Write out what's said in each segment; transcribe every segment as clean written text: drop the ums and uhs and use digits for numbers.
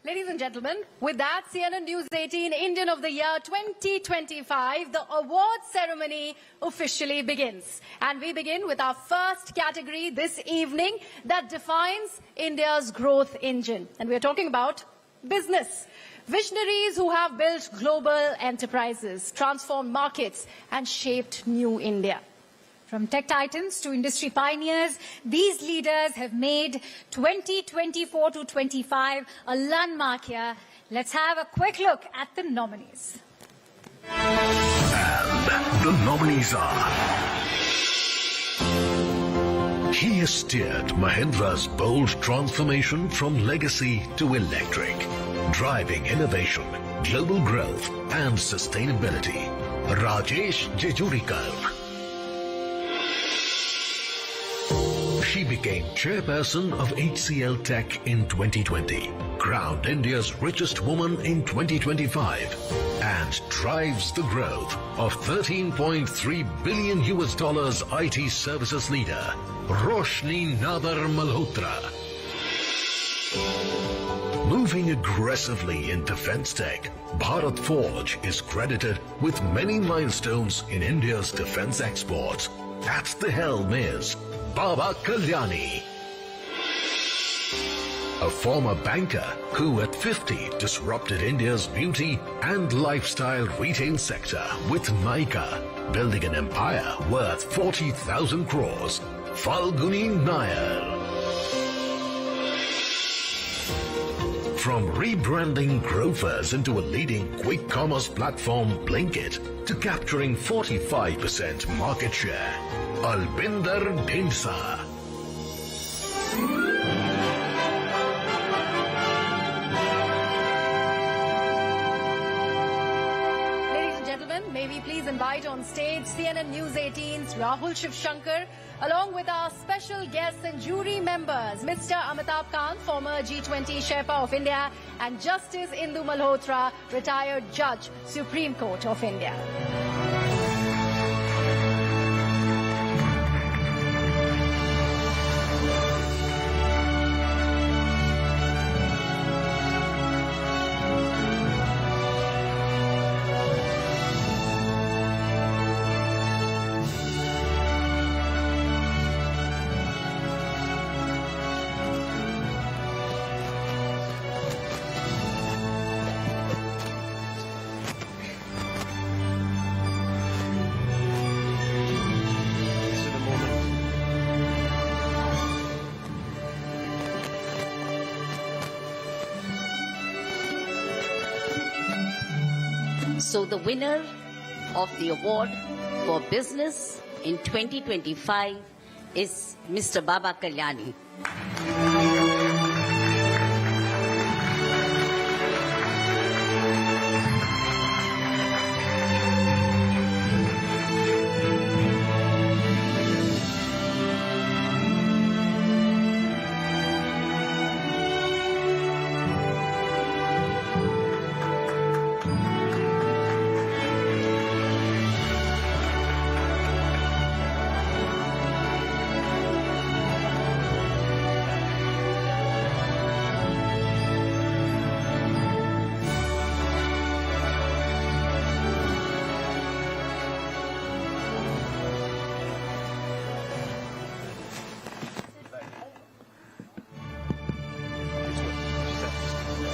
Ladies and gentlemen, with that, CNN News 18 Indian of the Year 2025, the award ceremony officially begins. And we begin with our first category this evening that defines India's growth engine. And we're talking about business. Visionaries who have built global enterprises, transformed markets, and shaped new India. From tech titans to industry pioneers, these leaders have made 2024 to 25 a landmark year. Let's have a quick look at the nominees. And the nominees are... He has steered Mahindra's bold transformation from legacy to electric, driving innovation, global growth and sustainability. Rajesh Jejurikar. She became chairperson of HCL Tech in 2020, crowned India's richest woman in 2025, and drives the growth of $13.3 billion IT services leader, Roshni Nadar Malhotra. Moving aggressively in defense tech, Bharat Forge is credited with many milestones in India's defense exports. At the helm is Baba Kalyani, a former banker who at 50 disrupted India's beauty and lifestyle retail sector with Nykaa, building an empire worth 40,000 crores. Falguni Nair. From rebranding Grofers into a leading quick commerce platform Blinkit to capturing 45% market share, Albinder Dhindsa. Ladies and gentlemen, may we please invite on stage CNN News 18's Rahul Shivshankar, along with our special guests and jury members, Mr. Amitabh Kant, former G20 Sherpa of India, and Justice Indu Malhotra, retired Judge, Supreme Court of India. So the winner of the award for business in 2025 is Mr. Baba Kalyani.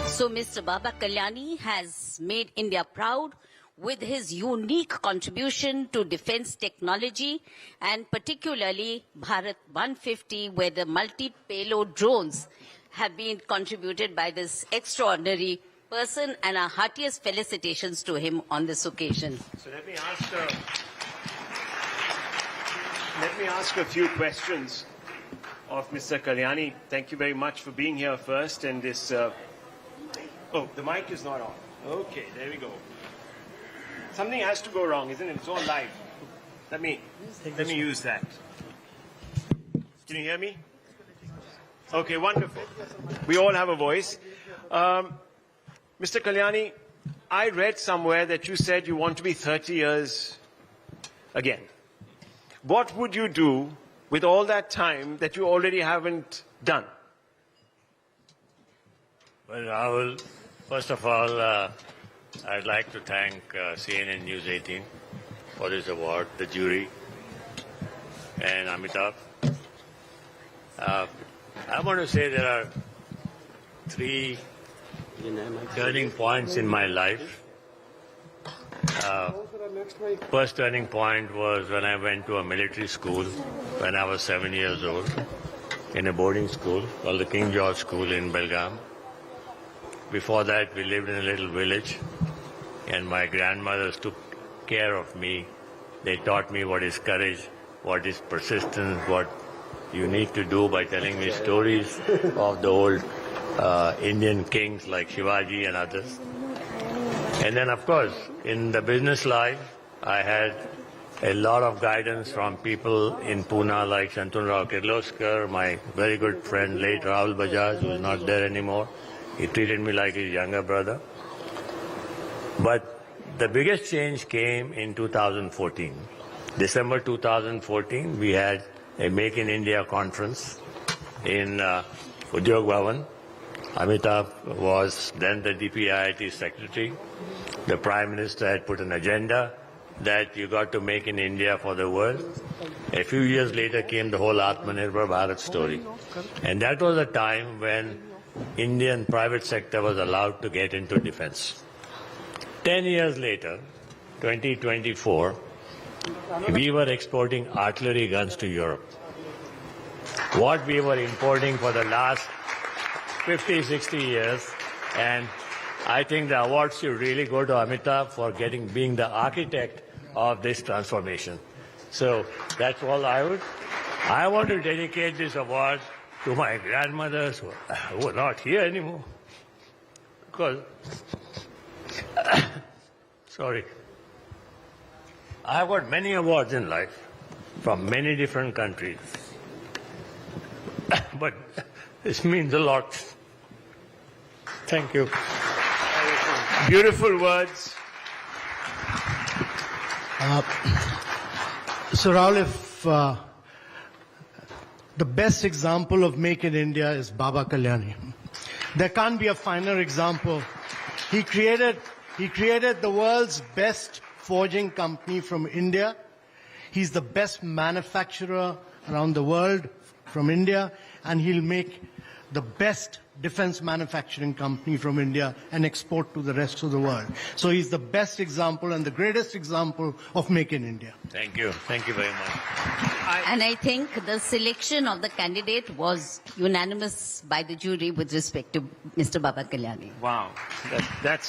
So Mr. Baba Kalyani has made India proud with his unique contribution to defense technology and particularly Bharat 150, where the multi-payload drones have been contributed by this extraordinary person, and our heartiest felicitations to him on this occasion. So let me ask a few questions of Mr. Kalyani. Thank you very much for being here first, and this... Oh, the mic is not on. Okay, there we go. Something has to go wrong, isn't it? It's all live. Let me use that. Can you hear me? Okay, wonderful. We all have a voice. Mr. Kalyani, I read somewhere that you said you want to be 30 years again. What would you do with all that time that you already haven't done? Well, Rahul, first of all, I'd like to thank CNN News 18 for this award, the jury, and Amitabh. I want to say there are 3 turning points in my life. First turning point was when I went to a military school when I was 7 years old, in a boarding school called the King George School in Belgaum. Before that, we lived in a little village, and my grandmothers took care of me. They taught me what is courage, what is persistence, what you need to do by telling me stories of the old Indian kings like Shivaji and others. And then, of course, in the business life, I had a lot of guidance from people in Pune like Shantanu Rao Kirloskar, my very good friend, late Rahul Bajaj, who is not there anymore. He treated me like his younger brother. But the biggest change came in 2014. December 2014, we had a Make in India conference in Udyog Bhavan. Amitabh was then the DPIIT secretary. The Prime Minister had put an agenda that you got to make in India for the world. A few years later came the whole Atmanirbhar Bharat story. And that was a time when Indian private sector was allowed to get into defense. 10 years later, 2024, we were exporting artillery guns to Europe. What we were importing for the last 50, 60 years, and I think the award should really go to Amitabh for being the architect of this transformation. So that's all I want to dedicate this award to my grandmothers who are not here anymore. Because, sorry, I've got many awards in life from many different countries. But this means a lot. Thank you. Beautiful words. So Rahul, if the best example of Make in India is Baba Kalyani, there can't be a finer example. He created the world's best forging company from India. He's the best manufacturer around the world from India, and he'll make the best defense manufacturing company from India and export to the rest of the world. So he's the best example and the greatest example of Make in India. Thank you. Thank you very much. And I think the selection of the candidate was unanimous by the jury with respect to Mr. Baba Kalyani. Wow. That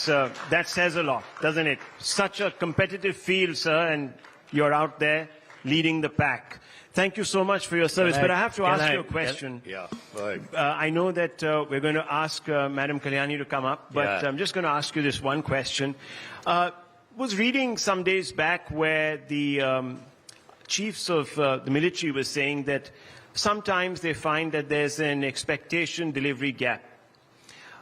says a lot, doesn't it? Such a competitive field, sir, and you're out there leading the pack. Thank you so much for your service. But I have to ask you a question. Yeah, go ahead. I know that we're going to ask Madam Kalyani to come up, but Yeah. I'm just going to ask you this one question. Was reading some days back where the chiefs of the military were saying that sometimes they find that there's an expectation delivery gap.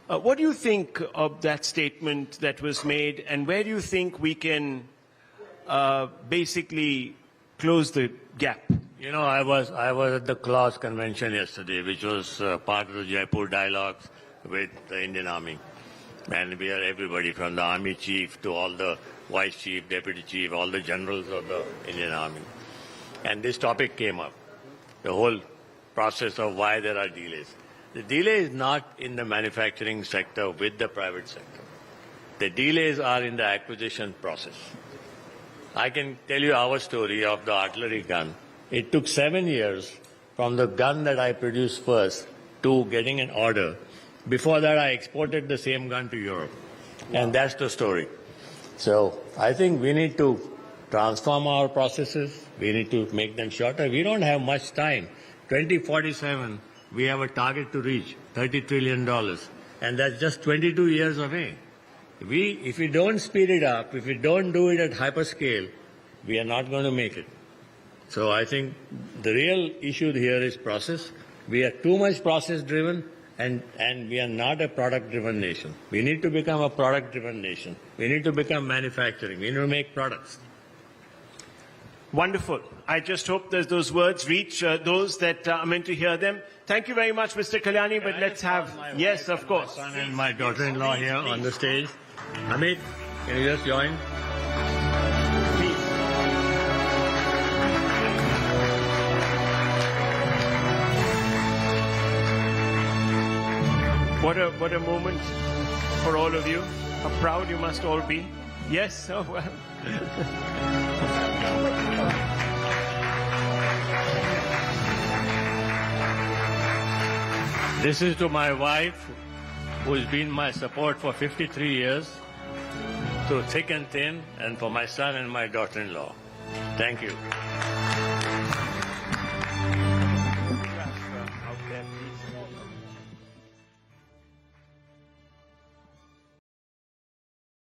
What do you think of that statement that was made, and where do you think we can basically close the gap? You know, I was at the Claus convention yesterday, which was part of the Jaipur dialogues with the Indian Army. And we are everybody from the Army chief to all the vice chief, deputy chief, all the generals of the Indian Army. And this topic came up, the whole process of why there are delays. The delay is not in the manufacturing sector with the private sector. The delays are in the acquisition process. I can tell you our story of the artillery gun. It took 7 years from the gun that I produced first to getting an order. Before that, I exported the same gun to Europe. And that's the story. So I think we need to transform our processes. We need to make them shorter. We don't have much time. 2047, we have a target to reach, $30 trillion. And that's just 22 years away. If we don't speed it up, if we don't do it at hyperscale, we are not going to make it. So I think the real issue here is process. We are too much process-driven, and we are not a product-driven nation. We need to become a product-driven nation. We need to become manufacturing. We need to make products. Wonderful. I just hope that those words reach those that are meant to hear them. Thank you very much, Mr. Kalyani, but let's have... Yes, of course. My son and my daughter-in-law here on the stage. Amit, can you just join? Please. What a moment for all of you. How proud you must all be. Yes, oh well. This is to my wife, who's been my support for 53 years, to thick and thin, and for my son and my daughter-in-law. Thank you.